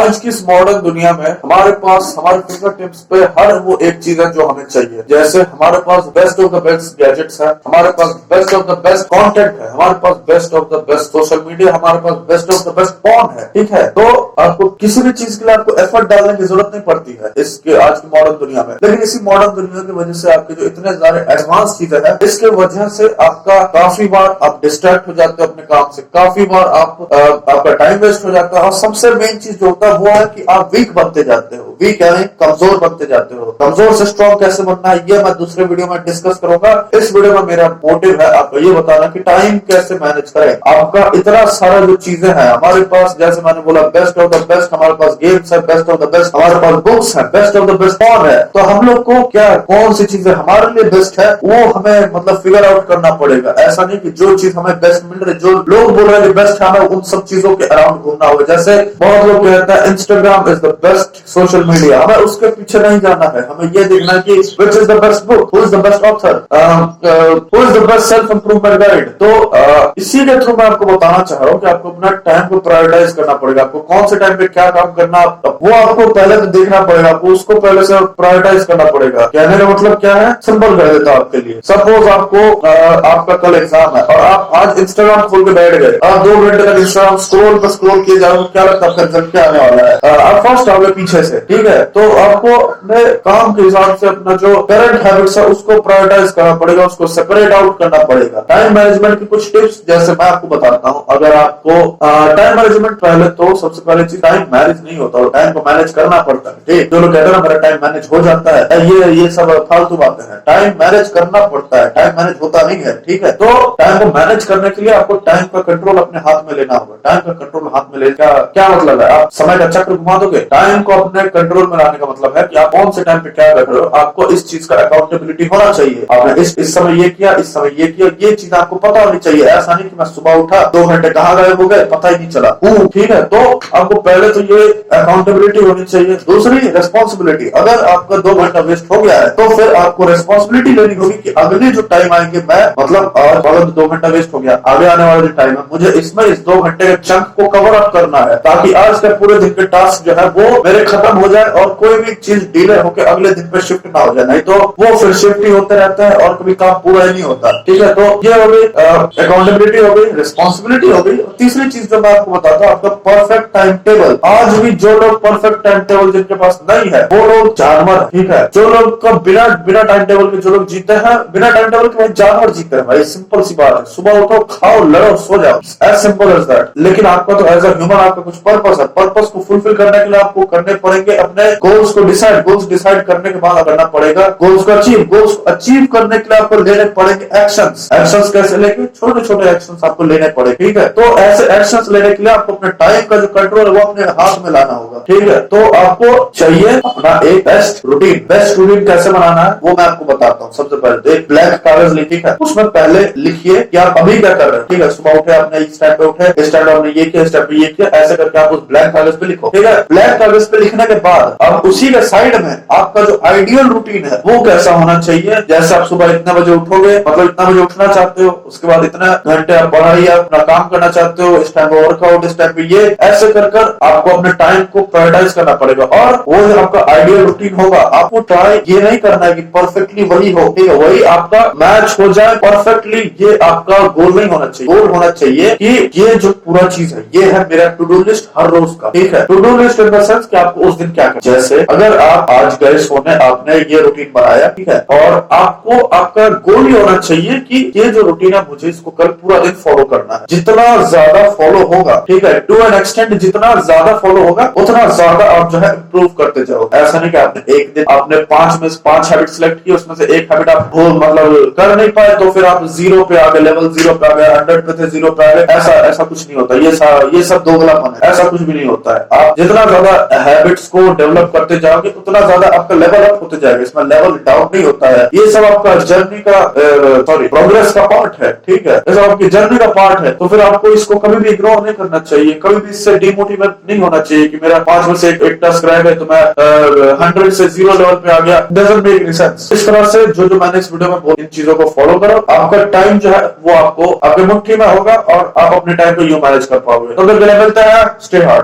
आज की इस मॉडर्न दुनिया में हमारे पास हमारे फिंगर टिप्स पे हर वो एक चीज है जो हमें चाहिए। जैसे हमारे पास best of the best gadgets है, हमारे पास best of the best content है, हमारे पास best of the best social media, हमारे पास best of the best phone है। ठीक है, तो आपको किसी भी चीज के लिए आपको एफर्ट डालने की जरूरत नहीं पड़ती है इसके आज की मॉडर्न दुनिया में। लेकिन इसी मॉडर्न दुनिया की वजह से आपके जो इतने सारे एडवांस चीजें हैं, इसके वजह से आपका काफी बार आप डिस्ट्रैक्ट हो जाते हो अपने काम से, काफी बार आपका टाइम वेस्ट हो जाता है। और सबसे मेन चीज जो होता है वो है कि आप वीक बनते जाते हो। वीक यानी कमजोर बनते जाते हो। कमजोर से स्ट्रॉन्ग कैसे बनना है ये मैं दूसरे वीडियो में डिस्कस करूंगा। इस वीडियो में मेरा मोटिव है आपको ये बताना कि टाइम कैसे मैनेज करें। आपका इतना सारा जो चीजें हैं हमारे पास, जैसे मैंने बोला बेस्ट ऑफ द बेस्ट, हमारे पास गेम्स है बेस्ट ऑफ द बेस्ट, हमारे पास बुक्स है best of the best phone है। तो हम लोग को क्या कौन सी चीजें हमारे लिए बेस्ट है वो हमें मतलब फिगर आउट करना पड़ेगा। ऐसा नहीं कि जो चीज हमें बेस्ट मिल रही, जो लोग बोल रहे हैं बेस्ट है, हमें उन सब चीजों के अराउंड घूमना होगा। जैसे बहुत लोग कहते हैं Instagram is the best social media, हमें उसके पीछे नहीं जाना है। हमें ये देखना है कि which is the best book, who is the best author, who is the best self improvement guide. तो इसी के थ्रू मैं आपको बताना चाह रहा हूँ कि आपको अपना टाइम को प्रायोरिटाइज करना पड़ेगा। आपको कौन से टाइम पे क्या काम करना वो आपको पहले तो देखना पड़ेगा, आपको उसको पहले से प्रायोरिटाइज करना पड़ेगा। कहने का मतलब क्या है, सिंपल कर देता हूं आपके लिए। सपोज आपको आपका कल एग्जाम है और आप आज इंस्टाग्राम खोल के बैठ गए, आप 2 घंटे तक इंस्टाग्राम स्क्रॉल किए जा रहे हो, क्या लगता है आपका रिजल्ट क्या आने वाला है? आप फर्स्ट आओगे पीछे से, ठीक है। तो आपको अपने काम के हिसाब से अपना जो करंट हैबिट्स है उसको प्रायोरिटाइज करना पड़ेगा, उसको सेपरेट आउट करना पड़ेगा। टाइम मैनेजमेंट की कुछ टिप्स जैसे मैं आपको बताता हूँ। अगर आपको टाइम मैनेजमेंट, पहले तो सबसे पहले चीज टाइम मैनेज नहीं होता और टाइम को मैनेज करना पड़ता है। ठीक, जो लोग कहते हैं ना मेरा टाइम मैनेज हो जाता है, ये सब फालतू बातें हैं। टाइम मैनेज करना पड़ता है, टाइम मैनेज होता नहीं है। ठीक है, तो टाइम को मैनेज करने के लिए आपको टाइम का कंट्रोल अपने हाथ में लेना होगा। टाइम का कंट्रोल हाथ में ले क्या मतलब है, आप समय का चक्र घुमा दोगे? टाइम को अपने कंट्रोल में लाने का मतलब है कि आप कौन से टाइम पे क्या कर रहे हो। आपको इस चीज का अकाउंटेबिलिटी होना चाहिए। आपने इस समय ये किया, इस समय ये किया, ये चीज आपको पता होनी चाहिए। ऐसा नहीं कि मैं सुबह उठा 2 घंटे कहाँ गायब हो गए पता ही नहीं चला। ठीक है, तो आपको पहले तो ये अकाउंटेबिलिटी होनी चाहिए। दूसरी रिस्पॉन्सिबिलिटी, अगर आपका 2 घंटा वेस्ट हो गया है तो फिर आपको रिस्पॉन्सिबिलिटी लेनी होगी कि अगले जो टाइम आएंगे, मैं मतलब अगर 2 घंटा वेस्ट हो गया, आगे आने वाला जो टाइम है मुझे इसमें इस 2 घंटे के चंक को कवर अप करना है, ताकि आज के पूरे दिन के टास्क जो है वो मेरे खत्म हो जाए और कोई भी चीज डिले होकर अगले दिन पे शिफ्ट ना हो जाए। नहीं तो वो फिर शिफ्ट ही होते रहता है और कभी काम पूरा ही नहीं होता। ठीक है, तो ये हो गई अकाउंटेबिलिटी, हो गई रिस्पॉन्सिबिलिटी, हो गई। तीसरी चीज जो मैं आपको बताता हूँ, आपका परफेक्ट टाइम टेबल। आज भी जो लोग परफेक्ट टाइम टेबल जिनके पास नहीं है वो लोग जानवर। ठीक है, जो लोग का बिना टाइम टेबल के जो लोग जीते हैं, बिना टाइम टेबल के जानवर जीते हैं भाई। सिंपल सी बात है, सुबह उठो, खाओ, लड़ो, सो जाओ, एज सिंपल एज दैट। लेकिन आपका तो एज अ ह्यूमन आपका कुछ पर्पस है। पर्पस को फुलफिल करने के लिए आपको करने पड़ेंगे अपने गोल्स को गोल्स डिसाइड करने के बाद करना पड़ेगा गोल्स को अचीव करने के लिए आपको लेने पड़ेंगे एक्शंस कैसे लेंगे? छोटे छोटे एक्शंस आपको लेने पड़ेंगे। ठीक है, तो ऐसे एक्शंस लेने के लिए आपको अपने टाइम का जो कंट्रोल है वो अपने हाथ में लाना होगा। ठीक है, तो आपको चाहिए अपना एक बेस्ट रूटीन कैसे बनाना है वो मैं आपको बताता हूँ। सबसे पहले एक ब्लैक कागज ली, ठीक है, उसमें पहले लिखिए कि आप अभी क्या कर रहे हैं। ठीक है, सुबह उठे, आपने इस टाइम पे उठे, इस टाइम आपने ये किया, इस टाइम पे ये किया, ऐसे करके आप उस ब्लैक कागज पे लिखो। ठीक है, ब्लैक कागज पे लिखने के बाद अब उसी के साइड में आपका जो आइडियल रूटीन है वो कैसा होना चाहिए। जैसे आप सुबह इतने बजे उठोगे, मतलब इतना बजे उठना चाहते हो, उसके बाद इतने घंटे आप पढ़ाई अपना काम करना चाहते हो, इस टाइम पे वर्कआउट, इस टाइम पे ये, ऐसे कर आपको अपने टाइम को प्रायोरिटाइज करना पड़ेगा और वो जो आपका आइडियल रूटीन होगा। आपको ट्राई ये नहीं करना है कि परफेक्टली वही हो, ठीक है, वही आपका मैच हो जाए परफेक्टली। ये आपका गोल नहीं होना चाहिए। गोल होना चाहिए कि ये जो पूरा चीज है ये है मेरा टू डू लिस्ट हर रोज का। ठीक है, to do list in the sense कि आपको उस दिन क्या करना। जैसे अगर आप आज गए सोने, आपने ये रूटीन बनाया, ठीक है, और आपको आपका गोल ये होना चाहिए कि ये जो रूटीन है मुझे इसको कल पूरा दिन फॉलो करना है। जितना ज्यादा फॉलो होगा, ठीक है, टू एन एक्सटेंट जितना ज्यादा फॉलो होगा उतना ज्यादा आप जो है इंप्रूव करते जाओ। ऐसा नहीं कि आपने एक दिन आपने 5 में से 5 हैबिट सिलेक्ट की, उसमें से एक हैबिट आप मतलब कर नहीं पाए तो फिर आप 0 पे आ गए, लेवल 0 पे आ गए, 100 पे थे 0 पे आ गए। ऐसा कुछ नहीं होता। ये सब दोगलापन है, ऐसा कुछ भी नहीं होता है। आप जितना ज्यादा हैबिट्स को डेवलप करते जाओगे उतना ज्यादा आपका लेवल अप होते जाएगा। इसमें लेवल डाउन नहीं होता है। ये सब आपका जर्नी का प्रोग्रेस का पार्ट है। ठीक है, ये सब आपकी जर्नी का पार्ट है। तो फिर आपको इसको कभी भी इग्नोर नहीं करना चाहिए, कभी भी इससे डिमोटिवेट नहीं होना चाहिए कि मेरा 5 में से एक टास्क रह गए तो मैं 100 से 0 लेवल पे आ गया। Doesn't make any sense. इस तरह से जो मैंने इस वीडियो में बोला, इन चीजों को फॉलो करो। आपका टाइम जो है वो आपको आपके मुट्ठी में होगा और आप अपने टाइम को यूं मैनेज कर पाओगे। तो अगर मिलता है, स्टे हार्ड।